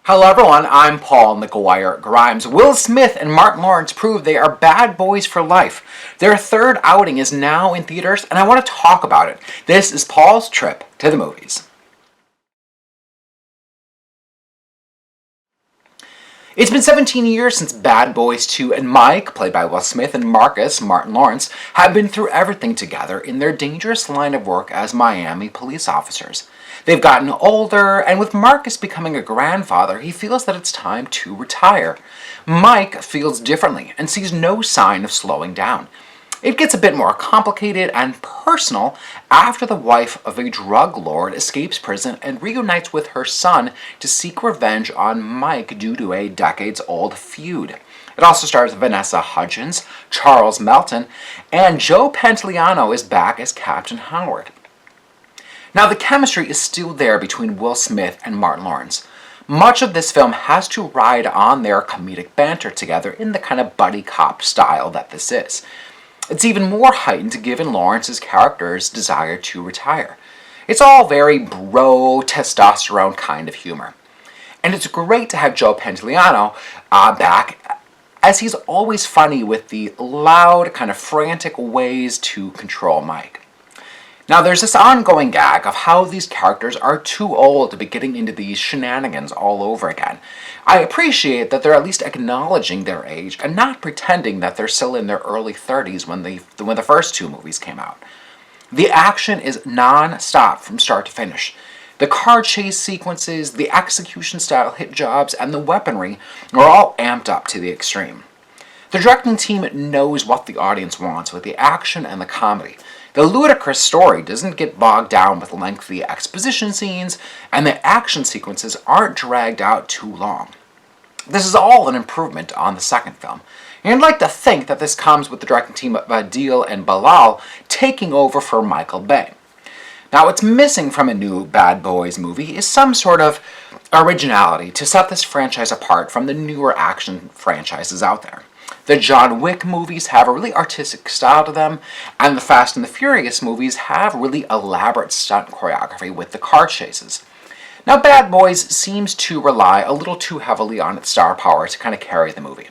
Hello everyone, I'm Paul McGuire Grimes. Will Smith and Martin Lawrence prove they are bad boys for life. Their third outing is now in theaters, and I want to talk about it. This is Paul's trip to the movies. It's been 17 years since Bad Boys 2, and Mike, played by Will Smith, and Marcus, Martin Lawrence, have been through everything together in their dangerous line of work as Miami police officers. They've gotten older, and with Marcus becoming a grandfather, he feels that it's time to retire. Mike feels differently and sees no sign of slowing down. It gets a bit more complicated and personal after the wife of a drug lord escapes prison and reunites with her son to seek revenge on Mike due to a decades-old feud. It also stars Vanessa Hudgens, Charles Melton, and Joe Pantoliano is back as Captain Howard. Now, the chemistry is still there between Will Smith and Martin Lawrence. Much of this film has to ride on their comedic banter together in the kind of buddy cop style that this is. It's even more heightened given Lawrence's character's desire to retire. It's all very bro, testosterone kind of humor. And it's great to have Joe Pantoliano back, as he's always funny with the loud, kind of frantic ways to control Mike. Now, there's this ongoing gag of how these characters are too old to be getting into these shenanigans all over again. I appreciate that they're at least acknowledging their age and not pretending that they're still in their early 30s when the first two movies came out. The action is non-stop from start to finish. The car chase sequences, the execution-style hit jobs, and the weaponry are all amped up to the extreme. The directing team knows what the audience wants with the action and the comedy. The ludicrous story doesn't get bogged down with lengthy exposition scenes, and the action sequences aren't dragged out too long. This is all an improvement on the second film, and I'd like to think that this comes with the directing team of Adil and Bilal taking over for Michael Bay. Now, what's missing from a new Bad Boys movie is some sort of originality to set this franchise apart from the newer action franchises out there. The John Wick movies have a really artistic style to them, and the Fast and the Furious movies have really elaborate stunt choreography with the car chases. Now, Bad Boys seems to rely a little too heavily on its star power to kind of carry the movie.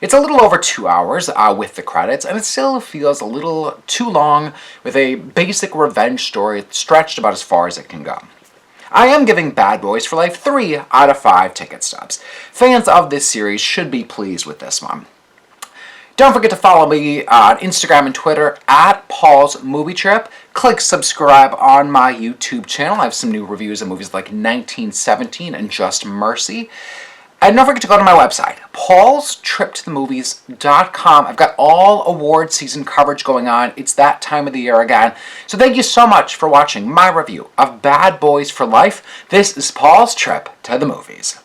It's a little over 2 hours with the credits, and it still feels a little too long with a basic revenge story stretched about as far as it can go. I am giving Bad Boys for Life 3 out of 5 ticket stubs. Fans of this series should be pleased with this one. Don't forget to follow me on Instagram and Twitter at Paul's Movie Trip. Click subscribe on my YouTube channel. I have some new reviews of movies like 1917 and Just Mercy. And don't forget to go to my website, paulstriptothemovies.com. I've got all award season coverage going on. It's that time of the year again. So thank you so much for watching my review of Bad Boys for Life. This is Paul's Trip to the Movies.